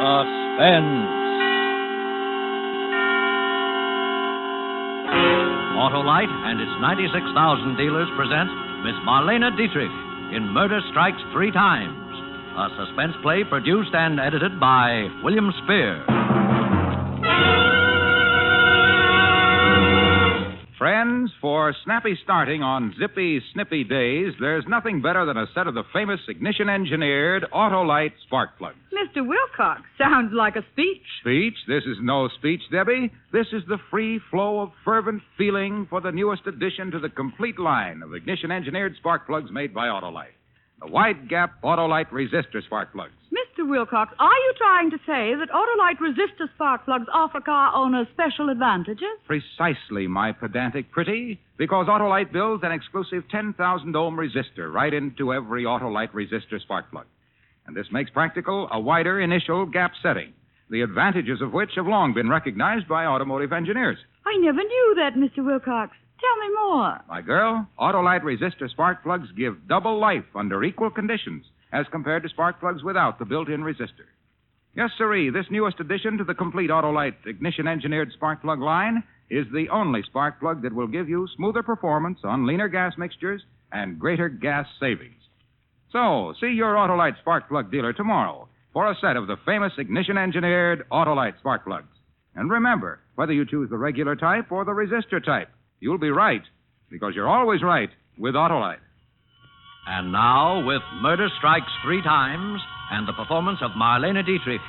Suspense. Autolite and its 96,000 dealers present Miss Marlene Dietrich in Murder Strikes Three Times, a suspense play produced and edited by William Spear. Friends, for snappy starting on zippy, snippy days, there's nothing better than a set of the famous ignition-engineered Autolite spark plugs. Mr. Wilcox, sounds like a speech. Speech? This is no speech, Debbie. This is the free flow of fervent feeling for the newest addition to the complete line of ignition-engineered spark plugs made by Autolite. The wide-gap Autolite resistor spark plugs. Mr. Wilcox, are you trying to say that Autolite resistor spark plugs offer car owners special advantages? Precisely, my pedantic pretty, because Autolite builds an exclusive 10,000-ohm resistor right into every Autolite resistor spark plug. And this makes practical a wider initial gap setting, the advantages of which have long been recognized by automotive engineers. I never knew that, Mr. Wilcox. Tell me more. My girl, Autolite resistor spark plugs give double life under equal conditions as compared to spark plugs without the built-in resistor. Yes, sirree, this newest addition to the complete Autolite ignition-engineered spark plug line is the only spark plug that will give you smoother performance on leaner gas mixtures and greater gas savings. So, see your Autolite spark plug dealer tomorrow for a set of the famous ignition-engineered Autolite spark plugs. And remember, whether you choose the regular type or the resistor type, you'll be right, because you're always right with Autolite. And now, with Murder Strikes Three Times and the performance of Marlene Dietrich,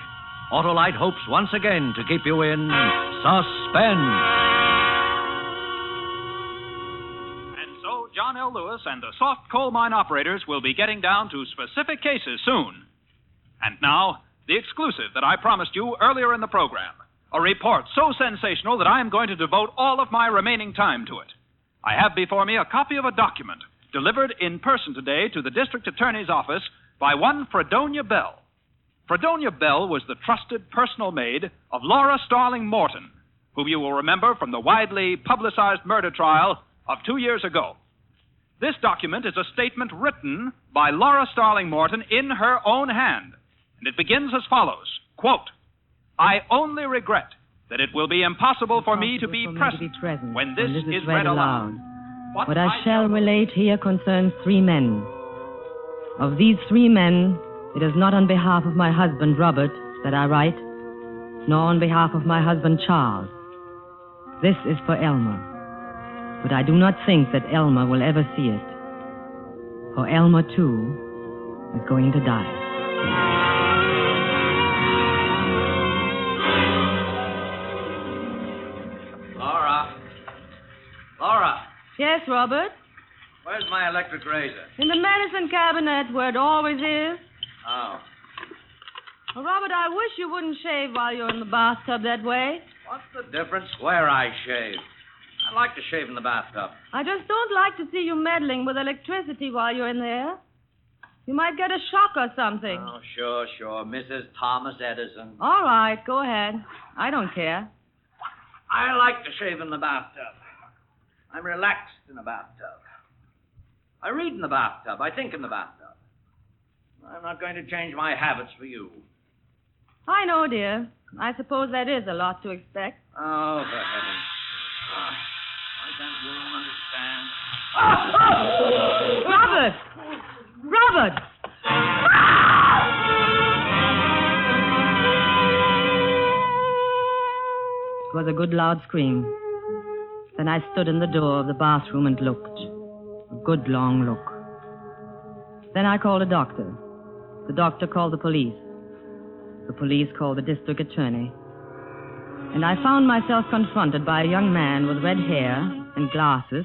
Autolite hopes once again to keep you in suspense. And so, John L. Lewis and the soft coal mine operators will be getting down to specific cases soon. And now, the exclusive that I promised you earlier in the program. A report so sensational that I am going to devote all of my remaining time to it. I have before me a copy of a document delivered in person today to the district attorney's office by one Fredonia Bell. Fredonia Bell was the trusted personal maid of Laura Starling Morton, whom you will remember from the widely publicized murder trial of 2 years ago. This document is a statement written by Laura Starling Morton in her own hand, and it begins as follows, quote, I only regret that it will be impossible for me to be present when this is read aloud. What I shall relate here concerns 3 men. Of these 3 men, it is not on behalf of my husband, Robert, that I write, nor on behalf of my husband, Charles. This is for Elmer. But I do not think that Elmer will ever see it. For Elmer, too, is going to die. Laura, Yes, Robert? where's my electric razor? In the medicine cabinet, where it always is. Oh. Well, Robert, I wish you wouldn't shave while you're in the bathtub that way. What's the difference where I shave? I like to shave in the bathtub. I just don't like to see you meddling with electricity while you're in there. You might get a shock or something. Oh, sure. Mrs. Thomas Edison. All right, go ahead. I don't care. I like to shave in the bathtub. I'm relaxed in the bathtub. I read in the bathtub. I think in the bathtub. I'm not going to change my habits for you. I know, dear. I suppose that is a lot to expect. Oh, for heaven's sake. Why can't you understand? Robert! Robert! It was a good loud scream. Then I stood in the door of the bathroom and looked. A good long look. Then I called a doctor. The doctor called the police. The police called the district attorney. And I found myself confronted by a young man with red hair and glasses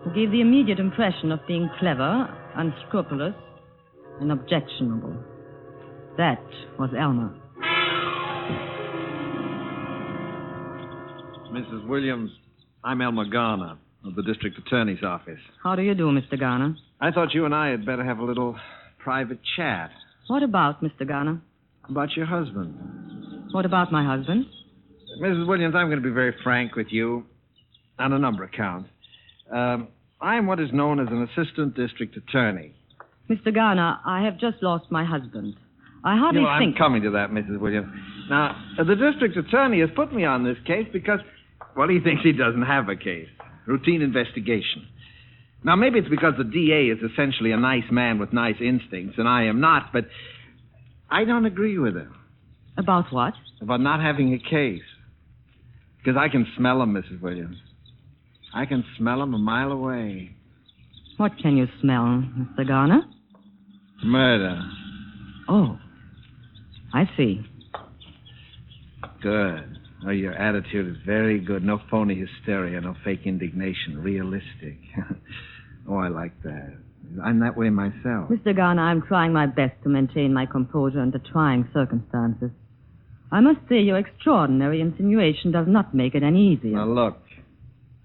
who gave the immediate impression of being clever, unscrupulous, and objectionable. That was Elmer. Mrs. Williams, I'm Elmer Garner of the district attorney's office. How do you do, Mr. Garner? I thought you and I had better have a little private chat. What about, Mr. Garner? About your husband. What about my husband? Mrs. Williams, I'm going to be very frank with you on a number of counts. I'm what is known as an assistant district attorney. Mr. Garner, I have just lost my husband. I hardly Well, think... I'm coming to that, Mrs. Williams. Now, the district attorney has put me on this case because, well, he thinks he doesn't have a case. Routine investigation. Now, maybe it's because the DA is essentially a nice man with nice instincts, and I am not, but I don't agree with him. About what? About not having a case. Because I can smell him, Mrs. Williams. I can smell him a mile away. What can you smell, Mr. Garner? Murder. Oh, I see. Good. Oh, your attitude is very good. No phony hysteria, no fake indignation. Realistic. Oh, I like that. I'm that way myself. Mr. Garner, I'm trying my best to maintain my composure under trying circumstances. I must say your extraordinary insinuation does not make it any easier. Now, look.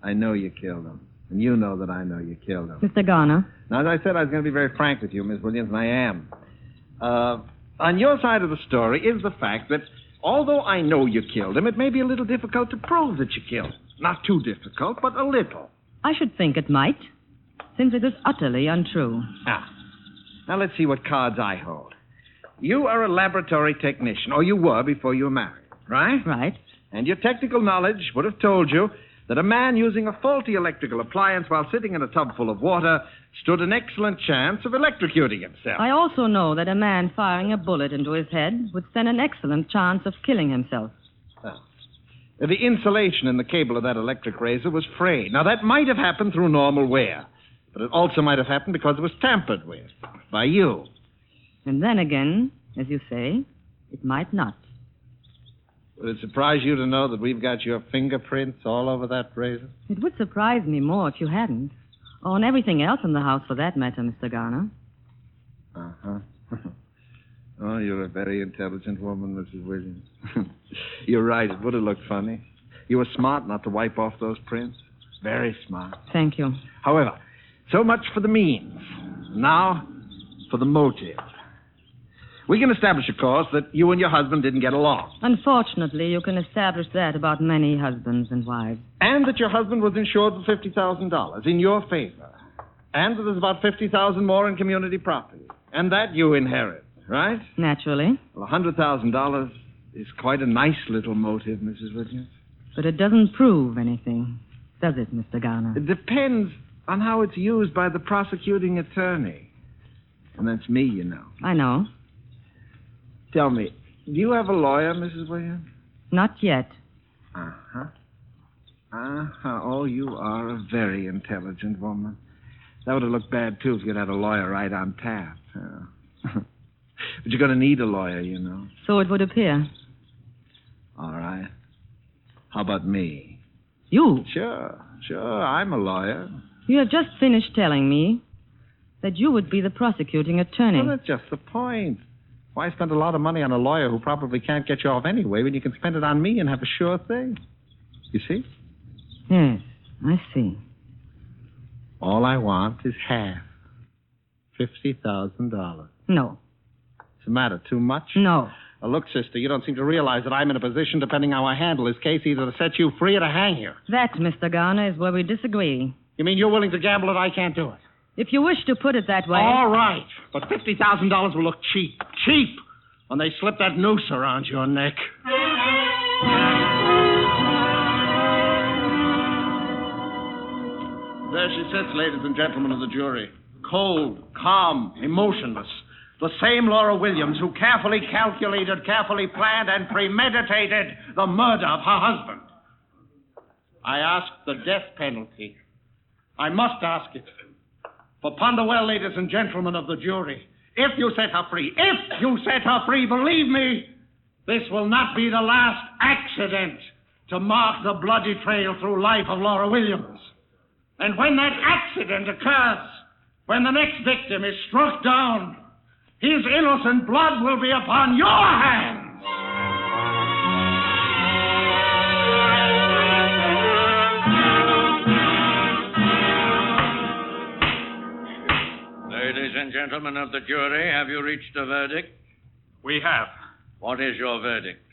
I know you killed him. And you know that I know you killed him. Mr. Garner. Now, as I said, I was going to be very frank with you, Miss Williams, and I am. On your side of the story is the fact that although I know you killed him, it may be a little difficult to prove that you killed him. Not too difficult, but a little. I should think it might, since it is utterly untrue. Now, let's see what cards I hold. You are a laboratory technician, or you were before you were married, right? Right. And your technical knowledge would have told you that a man using a faulty electrical appliance while sitting in a tub full of water stood an excellent chance of electrocuting himself. I also know that a man firing a bullet into his head would stand an excellent chance of killing himself. The insulation in the cable of that electric razor was frayed. Now, that might have happened through normal wear, but it also might have happened because it was tampered with by you. And then again, as you say, it might not. Would it surprise you to know that we've got your fingerprints all over that razor? It would surprise me more if you hadn't. Or on everything else in the house, for that matter, Mr. Garner. Uh-huh. Oh, you're a very intelligent woman, Mrs. Williams. You're right. It would have looked funny. You were smart not to wipe off those prints. Very smart. Thank you. However, so much for the means. Now, for the motive. We can establish, of course, that you and your husband didn't get along. Unfortunately, you can establish that about many husbands and wives. And that your husband was insured for $50,000 in your favor. And that there's about $50,000 more in community property. And that you inherit, right? Naturally. Well, $100,000 is quite a nice little motive, Mrs. Williams. But it doesn't prove anything, does it, Mr. Garner? It depends on how it's used by the prosecuting attorney. And that's me, you know. I know. Tell me, do you have a lawyer, Mrs. Williams? Not yet. Uh-huh. Uh-huh. Oh, you are a very intelligent woman. That would have looked bad, too, if you'd had a lawyer right on tap. But you're going to need a lawyer, you know. So it would appear. All right. How about me? You? Sure. I'm a lawyer. You have just finished telling me that you would be the prosecuting attorney. Well, that's just the point. Why spend a lot of money on a lawyer who probably can't get you off anyway when you can spend it on me and have a sure thing? You see? Yes, I see. All I want is half. $50,000. No. What's the matter? Too much? No. Well, look, sister, you don't seem to realize that I'm in a position, depending how I handle this case, either to set you free or to hang you. That, Mr. Garner, is where we disagree. You mean you're willing to gamble that I can't do it? If you wish to put it that way... All right, but $50,000 will look cheap. Cheap! When they slip that noose around your neck. There she sits, ladies and gentlemen of the jury. Cold, calm, emotionless. The same Laura Williams who carefully calculated, carefully planned, and premeditated the murder of her husband. I ask the death penalty. I must ask it. For ponder well, ladies and gentlemen of the jury. If you set her free, believe me, this will not be the last accident to mark the bloody trail through life of Laura Williams. And when that accident occurs, when the next victim is struck down, his innocent blood will be upon your hands. Ladies and gentlemen of the jury, have you reached a verdict? We have. What is your verdict?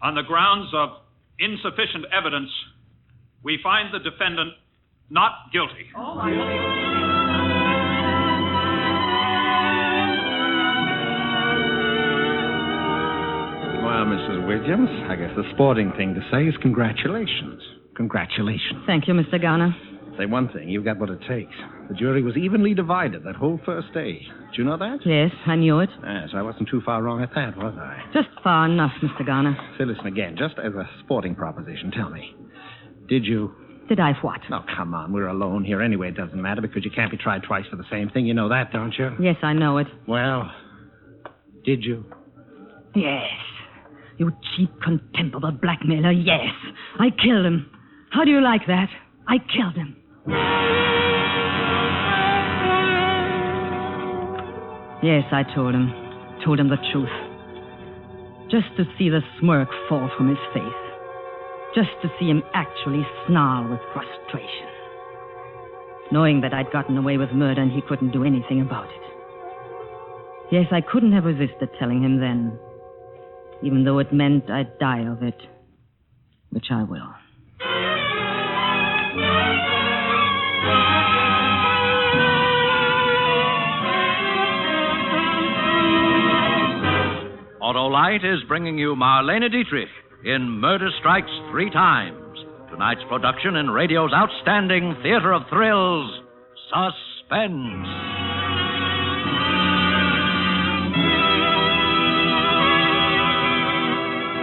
On the grounds of insufficient evidence, we find the defendant not guilty. Now, Mrs. Williams, I guess the sporting thing to say is congratulations. Congratulations. Thank you, Mr. Garner. Say one thing, you've got what it takes. The jury was evenly divided that whole first day. Did you know that? Yes, I knew it. Yes, I wasn't too far wrong at that, was I? Just far enough, Mr. Garner. Say, listen again, just as a sporting proposition, tell me. Did you... Did I what? Oh, come on, we're alone here anyway. It doesn't matter because you can't be tried twice for the same thing. You know that, don't you? Yes, I know it. Well, did you? Yes. You cheap, contemptible blackmailer, yes. I killed him. How do you like that? I killed him. Yes, I told him. Told him the truth. Just to see the smirk fall from his face. Just to see him actually snarl with frustration. Knowing that I'd gotten away with murder and he couldn't do anything about it. Yes, I couldn't have resisted telling him then. Even though it meant I'd die of it. Which I will. Autolite is bringing you Marlene Dietrich in Murder Strikes 3 Times. Tonight's production in radio's outstanding theater of thrills, Suspense.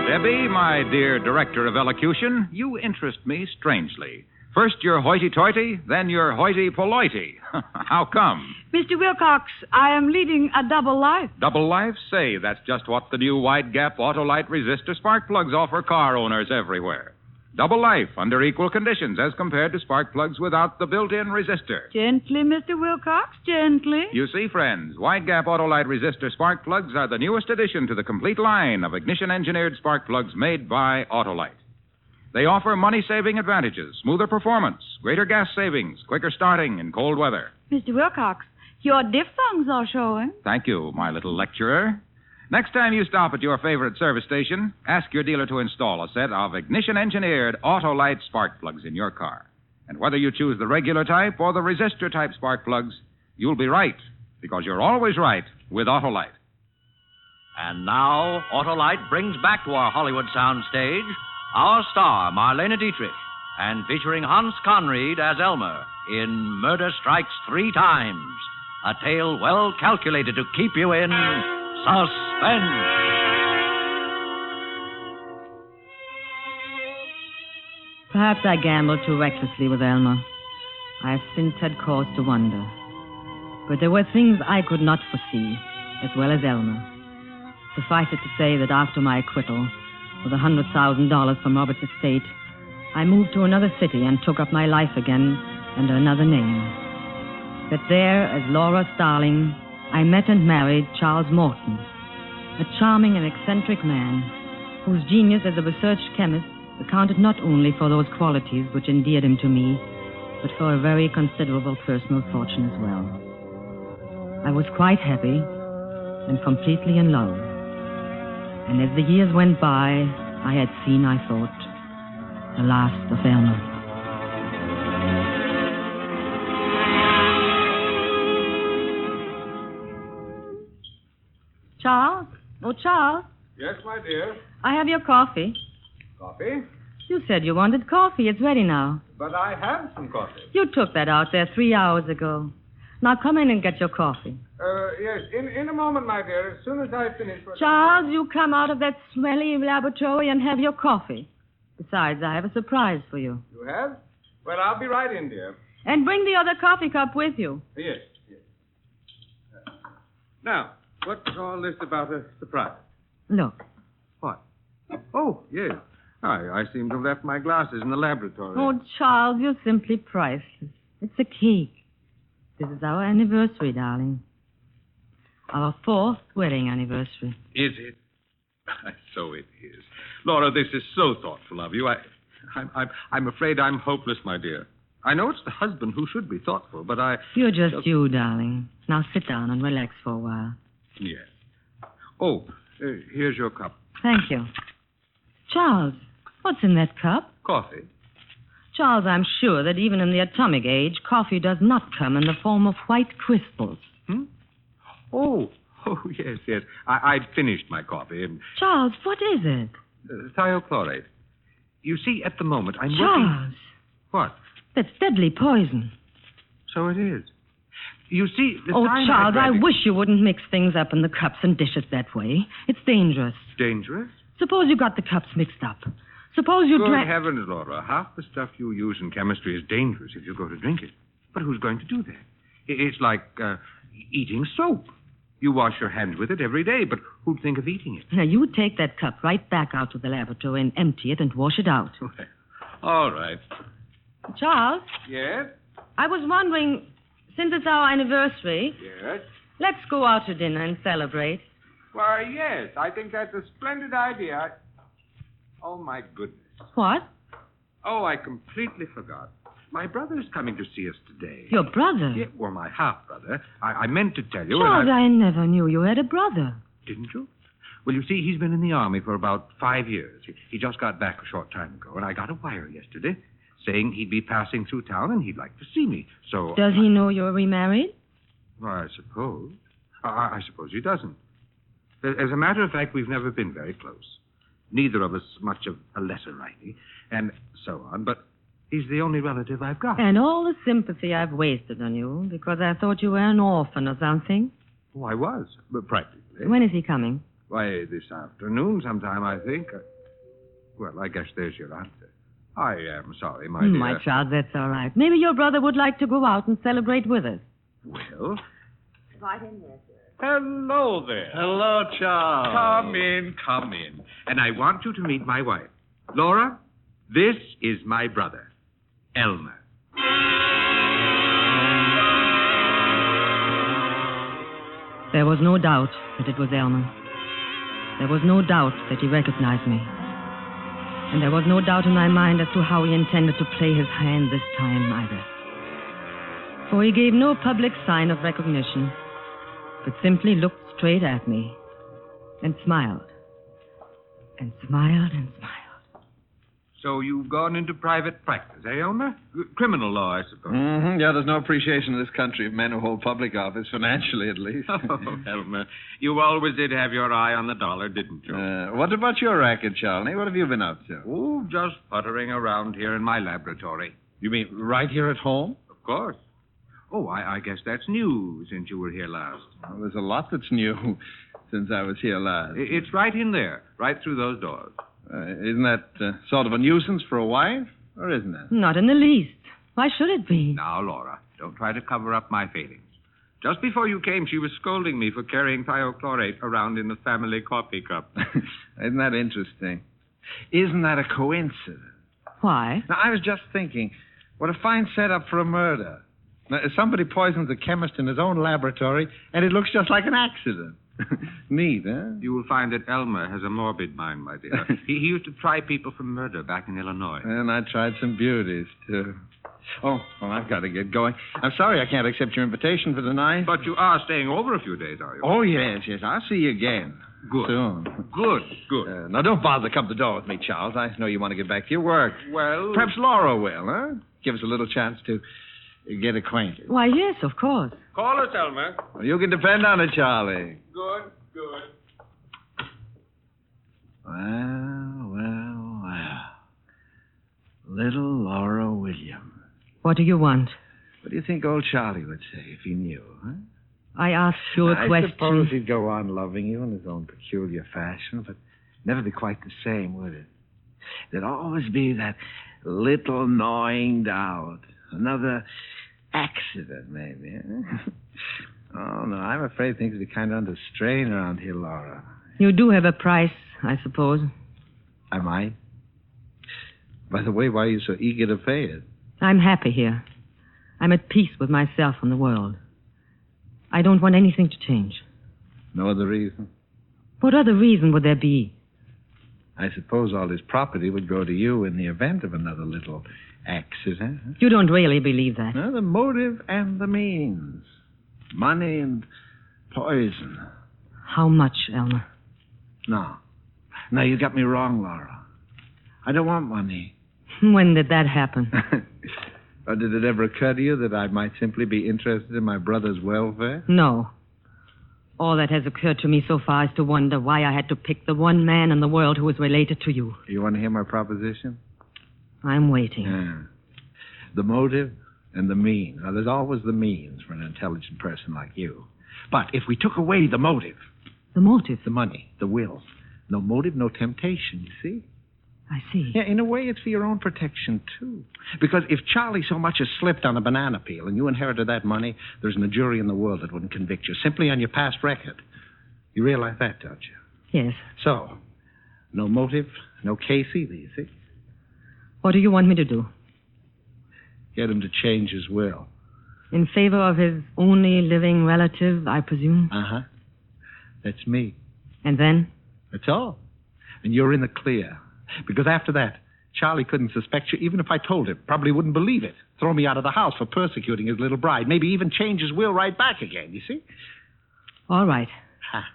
Debbie, my dear director of elocution, you interest me strangely. First you're hoity-toity, then you're hoity-polity. How come? Mr. Wilcox, I am leading a double life. Double life? Say, that's just what the new wide-gap Autolite resistor spark plugs offer car owners everywhere. Double life under equal conditions as compared to spark plugs without the built-in resistor. Gently, Mr. Wilcox, gently. You see, friends, wide-gap Autolite resistor spark plugs are the newest addition to the complete line of ignition-engineered spark plugs made by Autolite. They offer money-saving advantages, smoother performance, greater gas savings, quicker starting in cold weather. Mr. Wilcox, your diphthongs are showing. Thank you, my little lecturer. Next time you stop at your favorite service station, ask your dealer to install a set of ignition-engineered Autolite spark plugs in your car. And whether you choose the regular type or the resistor-type spark plugs, you'll be right, because you're always right with Autolite. And now, Autolite brings back to our Hollywood soundstage our star, Marlene Dietrich, and featuring Hans Conried as Elmer in Murder Strikes 3 Times, a tale well calculated to keep you in suspense. Perhaps I gambled too recklessly with Elmer. I have since had cause to wonder. But there were things I could not foresee, as well as Elmer. Suffice it to say that after my acquittal, with $100,000 from Robert's estate, I moved to another city and took up my life again under another name. That there, as Laura Starling, I met and married Charles Morton, a charming and eccentric man whose genius as a research chemist accounted not only for those qualities which endeared him to me, but for a very considerable personal fortune as well. I was quite happy and completely in love. And as the years went by, I had seen, I thought, the last of Elmer. Charles? Oh, Charles, Yes, my dear. I have your coffee. Coffee? You said you wanted coffee. It's ready now. But I have some coffee. You took that out there 3 hours ago. Now come in and get your coffee. Yes, in a moment, my dear, as soon as I finish. Charles, you come out of that smelly laboratory and have your coffee. Besides, I have a surprise for you. You have? Well, I'll be right in, dear. And bring the other coffee cup with you. Yes. Now, what's all this about a surprise? Look. What? Oh, yes. I seem to have left my glasses in the laboratory. Oh, Charles, you're simply priceless. It's a cake. This is our anniversary, darling. Our 4th wedding anniversary. Is it? So it is. Laura, this is so thoughtful of you. I'm afraid I'm hopeless, my dear. I know it's the husband who should be thoughtful, but You're just you, darling. Now sit down and relax for a while. Yes. Oh, here's your cup. Thank you. Charles, what's in that cup? Coffee. Charles, I'm sure that even in the atomic age, coffee does not come in the form of white crystals. Oh, Oh, yes. I'd finished my coffee and... Charles, what is it? thiochlorate. You see, at the moment, I'm working... Charles, What? that's deadly poison. So it is. You see, the Oh, cyanide Charles, I radic- wish you wouldn't mix things up in the cups and dish it that way. It's dangerous. Dangerous? Suppose you got the cups mixed up. Suppose you Good drank... heavens, Laura. Half the stuff you use in chemistry is dangerous if you go to drink it. But who's going to do that? It's like eating soap. You wash your hands with it every day, but who'd think of eating it? Now, you take that cup right back out to the laboratory and empty it and wash it out. All right. Charles, Yes? I was wondering, since it's our anniversary, Yes? let's go out to dinner and celebrate. Why, yes. I think that's a splendid idea. Oh, my goodness. What? Oh, I completely forgot. My brother's coming to see us today. Your brother? Yeah, well, my half-brother. I meant to tell you. Charles, and I never knew you had a brother. Didn't you? Well, you see, he's been in the Army for about 5 years. He just got back a short time ago, and I got a wire yesterday saying he'd be passing through town and he'd like to see me. So... Does he know you're remarried? Well, I suppose. I suppose he doesn't. As a matter of fact, we've never been very close. Neither of us much of a letter writing, and so on, but he's the only relative I've got. And all the sympathy I've wasted on you because I thought you were an orphan or something. Oh, I was, but practically. When is he coming? Why, this afternoon sometime, I think. Well, I guess there's your answer. I am sorry, my dear. My child, that's all right. Maybe your brother would like to go out and celebrate with us. Well, Right in there, sir. Hello there. Hello, Charles. Come in. and I want you to meet my wife. Laura, this is my brother, Elmer. There was no doubt that it was Elmer. There was no doubt that he recognized me. And there was no doubt in my mind as to how he intended to play his hand this time either. For he gave no public sign of recognition, but simply looked straight at me and smiled. And smiled and smiled. So you've gone into private practice, eh, Elmer? Criminal law, I suppose. Mm-hmm. Yeah, there's no appreciation in this country of men who hold public office, financially at least. Oh, Elmer, you always did have your eye on the dollar, didn't you? What about your racket, Charlie? What have you been up to? Oh, just puttering around here in my laboratory. You mean right here at home? Of course. Oh, I guess that's new since you were here last. Well, there's a lot that's new since I was here last. It's right in there, right through those doors. Isn't that sort of a nuisance for a wife? Or isn't it? Not in the least. Why should it be? Now, Laura, don't try to cover up my failings. Just before you came, she was scolding me for carrying thiochlorate around in the family coffee cup. Isn't that interesting? Isn't that a coincidence? Why? Now, I was just thinking, what a fine setup for a murder. Now, somebody poisons a chemist in his own laboratory, and it looks just like an accident. Neat, huh? You will find that Elmer has a morbid mind, my dear. He used to try people for murder back in Illinois. And I tried some beauties, too. Oh, well, I've got to get going. I'm sorry I can't accept your invitation for tonight. But you are staying over a few days, are you? Oh, yes. I'll see you again. Good. Soon. Good. Now, don't bother to come to the door with me, Charles. I know you want to get back to your work. Well... Perhaps Laura will, huh? Give us a little chance to get acquainted. Why, yes, of course. Call us, Elmer. Well, you can depend on it, Charlie. Good. Well. Little Laura Williams. What do you want? What do you think old Charlie would say if he knew, huh? I asked you a I question. suppose he'd go on loving you in his own peculiar fashion, but never be quite the same, would it? There'd always be that little gnawing doubt. Another accident, maybe, huh? Oh, no, I'm afraid things will be kind of under strain around here, Laura. You do have a price, I suppose. I might. By the way, why are you so eager to pay it? I'm happy here. I'm at peace with myself and the world. I don't want anything to change. No other reason? What other reason would there be? I suppose all his property would go to you in the event of another little accident. Huh? You don't really believe that. No, the motive and the means. Money and poison. How much, Elmer? No, you got me wrong, Laura. I don't want money. When did that happen? Or did it ever occur to you that I might simply be interested in my brother's welfare? No. All that has occurred to me so far is to wonder why I had to pick the one man in the world who was related to you. You want to hear my proposition? I'm waiting. Yeah. The motive and the means. Now, there's always the means for an intelligent person like you. But if we took away the motive... The motive? The money, the will. No motive, no temptation, you see? I see. Yeah, in a way, it's for your own protection, too. Because if Charlie so much as slipped on a banana peel and you inherited that money, there isn't a jury in the world that wouldn't convict you, simply on your past record. You realize that, don't you? Yes. So, no motive, no case either, you see? What do you want me to do? Get him to change his will. In favor of his only living relative, I presume? Uh-huh. That's me. And then? That's all. And you're in the clear. Because after that, Charlie couldn't suspect you even if I told him. Probably wouldn't believe it. Throw me out of the house for persecuting his little bride. Maybe even change his will right back again, you see? All right. Ha.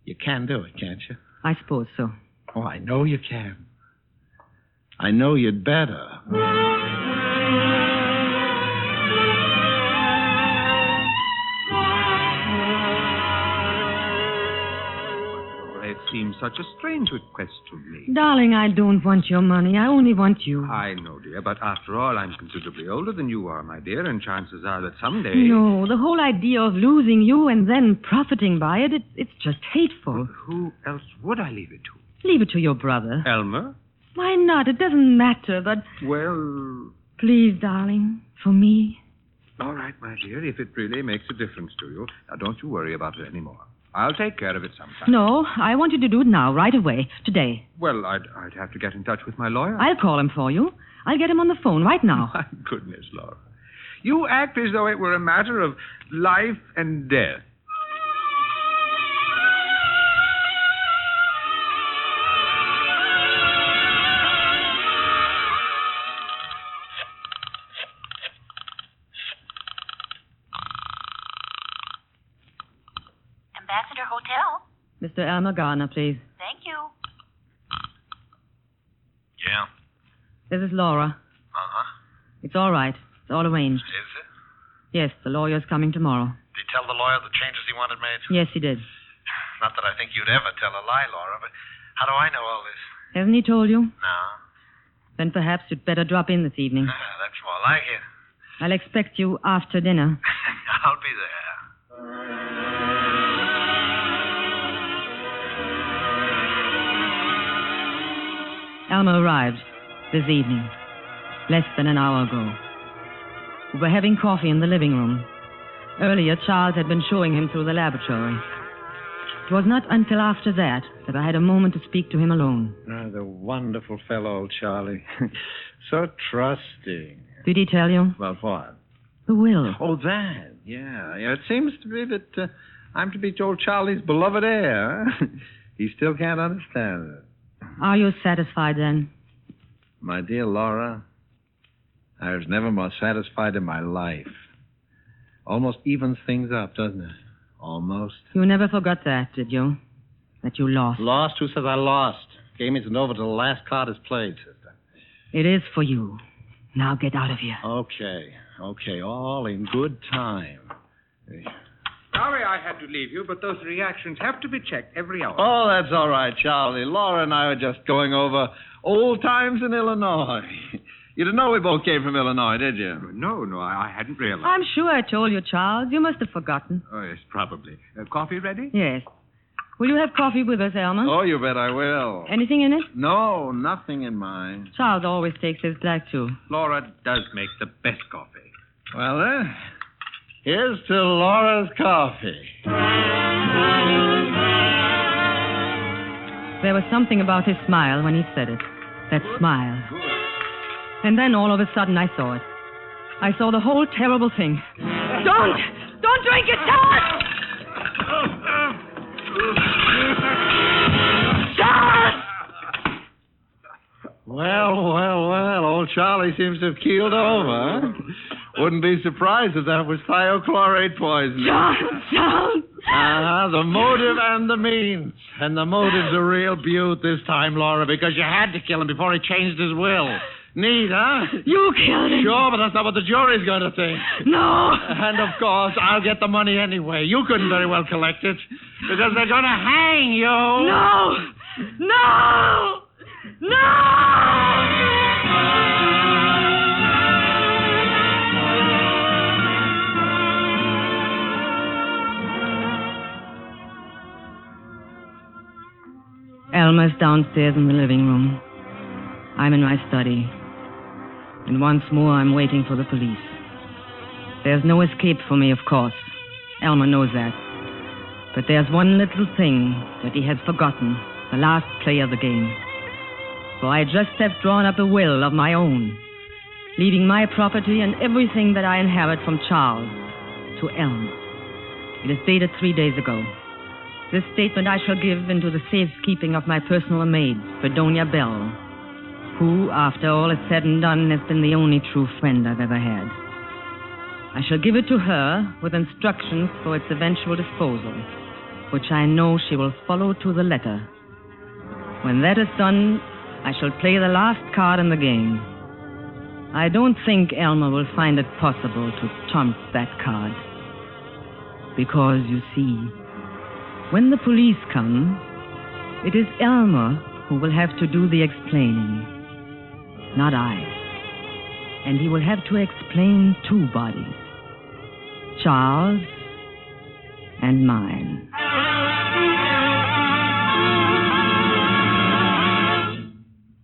You can do it, can't you? I suppose so. Oh, I know you can. I know you'd better. It seems such a strange request to me. Darling, I don't want your money. I only want you. I know, dear, but after all, I'm considerably older than you are, my dear, and chances are that someday... No, the whole idea of losing you and then profiting by it, it's just hateful. Well, who else would I leave it to? Leave it to your brother. Elmer? Why not? It doesn't matter, but... Well... Please, darling, for me. All right, my dear, if it really makes a difference to you. Now, don't you worry about it anymore. I'll take care of it sometime. No, I want you to do it now, right away, today. Well, I'd have to get in touch with my lawyer. I'll call him for you. I'll get him on the phone right now. My goodness, Laura. You act as though it were a matter of life and death. Ambassador Hotel. Mr. Elmer Garner, please. Thank you. Yeah? This is Laura. Uh-huh. It's all right. It's all arranged. Is it? Yes, the lawyer's coming tomorrow. Did he tell the lawyer the changes he wanted made? Yes, he did. Not that I think you'd ever tell a lie, Laura, but how do I know all this? Hasn't he told you? No. Then perhaps you'd better drop in this evening. That's more like it. I'll expect you after dinner. I'll be there. Elmer arrived this evening, less than an hour ago. We were having coffee in the living room. Earlier, Charles had been showing him through the laboratory. It was not until after that I had a moment to speak to him alone. Oh, the wonderful fellow, old Charlie. So trusting. Did he tell you? About what? The will. Oh, that. Yeah. It seems to be that I'm to be old Charlie's beloved heir. Huh? He still can't understand it. Are you satisfied, then? My dear Laura, I was never more satisfied in my life. Almost evens things up, doesn't it? Almost. You never forgot that, did you? That you lost. Lost? Who says I lost? Game isn't over till the last card is played, sister. It is for you. Now get out of here. Okay. All in good time. Sorry I had to leave you, but those reactions have to be checked every hour. Oh, that's all right, Charlie. Laura and I were just going over old times in Illinois. You didn't know we both came from Illinois, did you? No, I hadn't realized. I'm sure I told you, Charles. You must have forgotten. Oh, yes, probably. Coffee ready? Yes. Will you have coffee with us, Elmer? Oh, you bet I will. Anything in it? No, nothing in mine. Charles always takes his black, too. Laura does make the best coffee. Well, then, here's to Laura's coffee. There was something about his smile when he said it. That smile. And then all of a sudden I saw it. I saw the whole terrible thing. Don't drink it, Charles! Charles! Well, old Charlie seems to have keeled over, huh? Wouldn't be surprised if that was thiochlorate poisoning. Charles! The motive and the means. And the motive's a real beaut this time, Laura, because you had to kill him before he changed his will. Neat, huh? You killed him. Sure, but that's not what the jury's going to think. No. And, of course, I'll get the money anyway. You couldn't very well collect it, because they're going to hang you. No. No. No. Elmer's downstairs in the living room. I'm in my study. And once more, I'm waiting for the police. There's no escape for me, of course. Elmer knows that. But there's one little thing that he has forgotten, the last play of the game. For I just have drawn up a will of my own, leaving my property and everything that I inherit from Charles to Elmer. It is dated 3 days ago. This statement I shall give into the safekeeping of my personal maid, Fredonia Bell, who, after all is said and done, has been the only true friend I've ever had. I shall give it to her with instructions for its eventual disposal, which I know she will follow to the letter. When that is done, I shall play the last card in the game. I don't think Elmer will find it possible to trump that card. Because, you see, when the police come, it is Elmer who will have to do the explaining, not I. And he will have to explain 2 bodies, Charles and mine.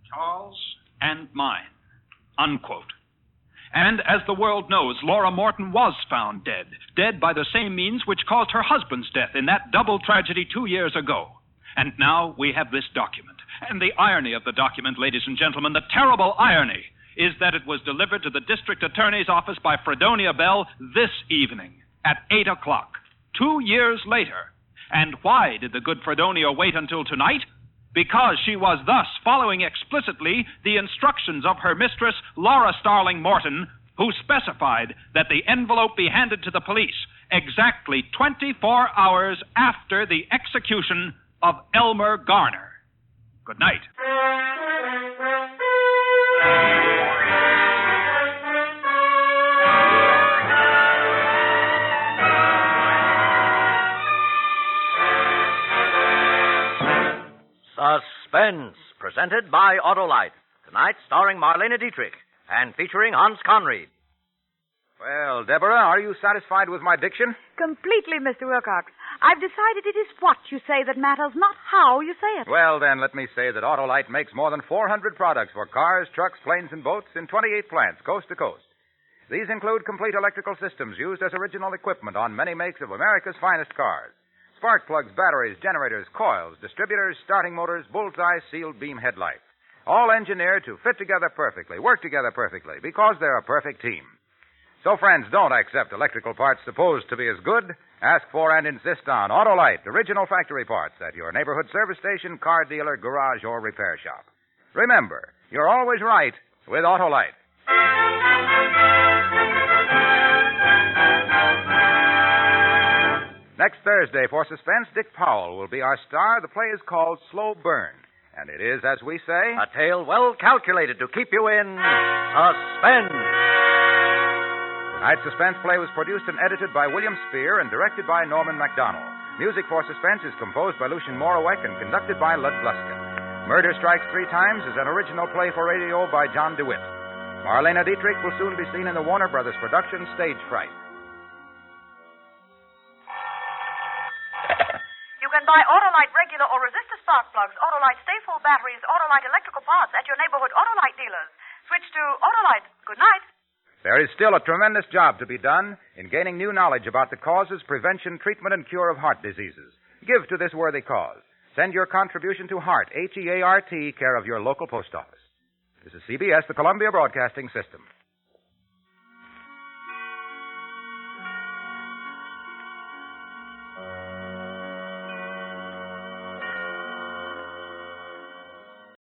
Charles and mine, unquote. And as the world knows, Laura Morton was found dead by the same means which caused her husband's death in that double tragedy 2 years ago. And now we have this document. And the irony of the document, ladies and gentlemen, the terrible irony, is that it was delivered to the district attorney's office by Fredonia Bell this evening at 8 o'clock, 2 years later. And why did the good Fredonia wait until tonight? Because she was thus following explicitly the instructions of her mistress, Laura Starling Morton, who specified that the envelope be handed to the police exactly 24 hours after the execution of Elmer Garner. Good night. Suspense, presented by Autolite. Tonight, starring Marlene Dietrich and featuring Hans Conried. Well, Deborah, are you satisfied with my diction? Completely, Mr. Wilcox. I've decided it is what you say that matters, not how you say it. Well, then, let me say that Autolite makes more than 400 products for cars, trucks, planes, and boats in 28 plants, coast to coast. These include complete electrical systems used as original equipment on many makes of America's finest cars. Spark plugs, batteries, generators, coils, distributors, starting motors, bullseye, sealed beam headlights. All engineered to fit together perfectly, work together perfectly, because they're a perfect team. So, friends, don't accept electrical parts supposed to be as good. Ask for and insist on Autolite, original factory parts at your neighborhood service station, car dealer, garage, or repair shop. Remember, you're always right with Autolite. Next Thursday, for Suspense, Dick Powell will be our star. The play is called Slow Burn. And it is, as we say, A tale well calculated to keep you in suspense. Tonight's Suspense play was produced and edited by William Spear and directed by Norman MacDonald. Music for Suspense is composed by Lucien Morawek and conducted by Lud Gluskin. Murder Strikes 3 Times is an original play for radio by John DeWitt. Marlene Dietrich will soon be seen in the Warner Brothers production Stage Fright. You can buy Autolite regular or resistor spark plugs, Autolite stay-full batteries, Autolite electrical parts at your neighborhood Autolite dealers. Switch to Autolite. Good night. There is still a tremendous job to be done in gaining new knowledge about the causes, prevention, treatment, and cure of heart diseases. Give to this worthy cause. Send your contribution to HEART, H-E-A-R-T, care of your local post office. This is CBS, the Columbia Broadcasting System.